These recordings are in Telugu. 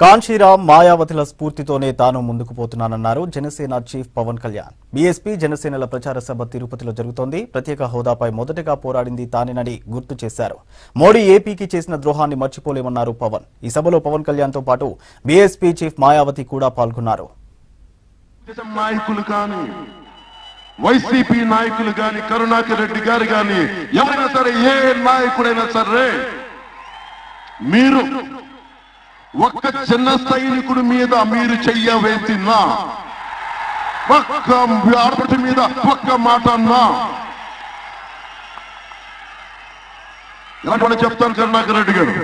కాంశీరామ్ మాయావతిల స్ఫూర్తితోనే తాను ముందుకు పోతున్నానన్నారు జనసేన చీఫ్ పవన్ కళ్యాణ్. బీఎస్పీ జనసేనల ప్రచార సభ తిరుపతిలో జరుగుతోంది. ప్రత్యేక హోదాపై మొదటగా పోరాడింది తానేనని గుర్తు చేశారు. మోడీ ఏపీకి చేసిన ద్రోహాన్ని మర్చిపోలేమన్నారు పవన్. ఈ సభలో పవన్ కళ్యాణ్ తో పాటు బీఎస్పీ చీఫ్ మాయావతి కూడా పాల్గొన్నారు. వైసీపీ నాయకులు గాని కరుణాకర్ రెడ్డి గారు గాని ఎవరైనా సరే ఏ నాయకుడైనా సరే మీరు ఒక్క చిన్న సైనికుడి మీద మీరు చెయ్య వేసినా ఒక్క ఆడపడి మీద ఒక్క మాట అన్నా ఎలాంటి చెప్తాను కరుణాకర్ రెడ్డి గారు.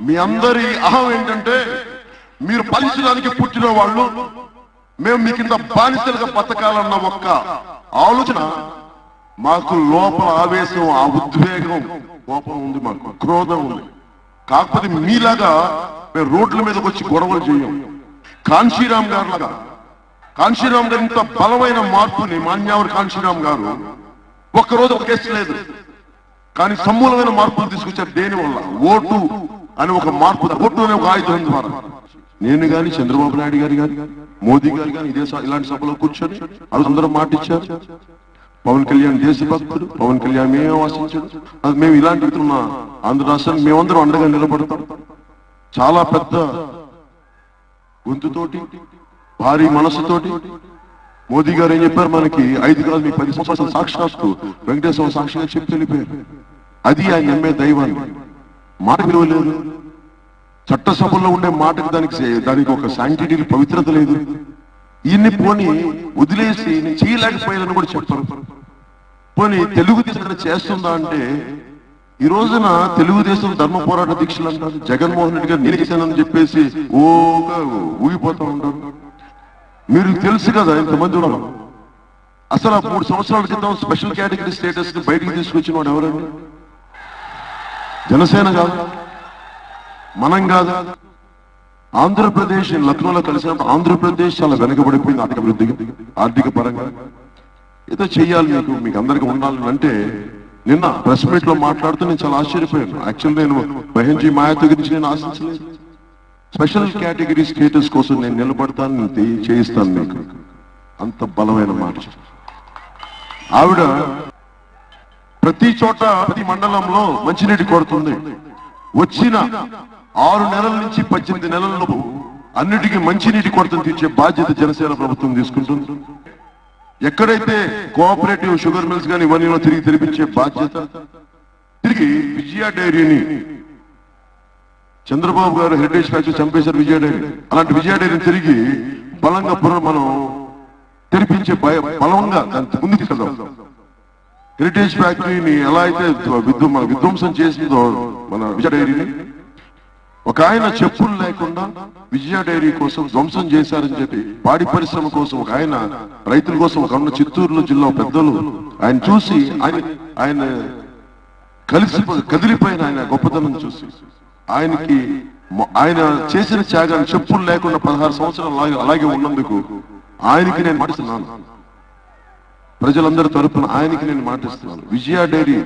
మీ అందరి అహం ఏంటంటే మీరు పాలించడానికి పుట్టిన వాళ్ళు, మేము మీ కింద బానిసలుగా బతకాలన్న ఒక్క ఆలోచన మాకు లోపల ఆవేశం, ఆ ఉద్వేగం, కోపం ఉంది, మాకు క్రోధం ఉంది. కాకపోతే మీలాగా మేము రోడ్ల మీదకి వచ్చి గొడవలు చేయం. కాంశీరామ్ గారు లాగా, కాంశీరామ్ గారు ఇంత బలమైన మార్పుని మాన్యావరి కాంశీరామ్ గారు ఒక్కరోజు ఒక కేసు లేదు, కానీ సమూలమైన మార్పులు తీసుకొచ్చారు. దేనివల్ల? ఓటు అని ఒక మార్పు, ఓటు అనే ఒక ఆయుధం ద్వారా. నేను గాని చంద్రబాబు నాయుడు గారు గాని మోదీ గారు కానీ ఇలాంటి సభలో కూర్చొని అందరూ మాట ఇచ్చారు. పవన్ కళ్యాణ్ దేశభక్తుడు, పవన్ కళ్యాణ్ మేమే ఆశించాడు. అది మేము ఇలాంటి ఉన్న ఆంధ్ర రాష్ట్రానికి మేమందరం అండగా నిలబడతాం. చాలా పెద్ద గొంతుతోటి, భారీ మనసుతోటి మోదీ గారు ఏం చెప్పారు, మనకి 5 కాదు మీ 10 సంవత్సరాల సాక్షాత్తు వెంకటేశ్వర సాక్షిగా చెప్పి వెళ్ళిపోయారు. అది ఆయన నమ్మే దైవాన్ని. మాట విలువ లేదు. చట్టసభలో ఉండే మాటకు దానికి ఒక శాంటిటీ, పవిత్రత లేదు. ఈయన్ని పోని వదిలేసి నేను చేయలేకపోయాదని కూడా చెప్పారు. పోనీ తెలుగుదేశం చేస్తుందా అంటే, ఈ రోజున తెలుగుదేశం ధర్మ పోరాట దీక్షలు అంటారు. జగన్మోహన్ రెడ్డి గారు నిలిచానని చెప్పేసి ఊగిపోతూ ఉంటారు. మీరు తెలుసు కదా ఇంతమంది ఉన్నారు. అసలు 3 సంవత్సరాల క్రితం స్పెషల్ కేటగిరీ స్టేటస్ ని బయటికి తీసుకొచ్చిన వాడు ఎవరండి? జనసేన కాదు, మనం కాదు. ఆంధ్రప్రదేశ్ లక్నోలో కలిసినప్పుడు ఆంధ్రప్రదేశ్ చాలా వెనకబడిపోయింది ఆర్థిక అభివృద్ధిగా, ఆర్థిక పరంగా. ఏదో చెయ్యాలి మీకు అందరికీ ఉండాలని అంటే, నిన్న ప్రెస్ మీట్ లో మాట్లాడుతూ నేను చాలా ఆశ్చర్యపోయాను. యాక్చువల్ నేను బహెన్జీ మాయావతి గురించి నేను ఆశించలేదు. స్పెషల్ కేటగిరీ స్టేటస్ కోసం నేను నిలబడతాను, చేయిస్తాను మీకు. అంత బలమైన మాట ఆవిడ. ప్రతి చోట, ప్రతి మండలంలో మంచినీటి కొడుతుంది. వచ్చిన 6 నెలల నుంచి 18 నెలల్లో అన్నిటికీ మంచినీటి కొరతను తీర్చే బాధ్యత జనసేన ప్రభుత్వం తీసుకుంటుంది. ఎక్కడైతే కోఆపరేటివ్ షుగర్ మిల్స్ కానీ ఇవన్నీ తిరిగి తెరిపించే బాధ్యత. తిరిగి విజయ డైరీని చంద్రబాబు గారు హెరిటేజ్ ఫ్యాక్టరీ చంపేశారు, విజయ డైరీ. అలాంటి విజయ డైరీని తిరిగి బలంగా మనం తెరిపించే బలంగా ముందు తీసుకెళ్దాం. హెరిటేజ్ ఫ్యాక్టరీని ఎలా అయితే విధ్వంసం చేసిందో మన విజయ డైరీని, ఒక ఆయన చెప్పులు లేకుండా విజయ డైరీ కోసం ధ్వంసం చేశారని చెప్పి, పాడి పరిశ్రమ కోసం ఒక ఆయన, రైతుల కోసం ఒక అన్న చిత్తూరులో జిల్లా పెద్దలు ఆయన చూసి ఆయన కదిలిపోయిన ఆయన గొప్పతనం చూసి ఆయన చేసిన త్యాగాన్ని, చెప్పులు లేకుండా 16 సంవత్సరాలు అలాగే ఉన్నందుకు ఆయనకి నేను మాటిస్తున్నాను. ప్రజలందరి తరపున ఆయనకి నేను మాటిస్తున్నాను. విజయ డైరీ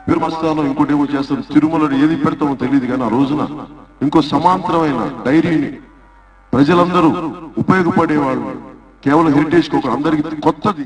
పేరు మస్తాను, ఇంకోటి ఏమో చేస్తాను, తిరుమలలో ఏది పెడతామో తెలియదు, కానీ ఆ రోజున ఇంకో సమాంతరమైన డైరీని ప్రజలందరూ ఉపయోగపడేవాళ్ళు, కేవలం హెరిటేజ్ కి ఒక అందరికి కొత్తది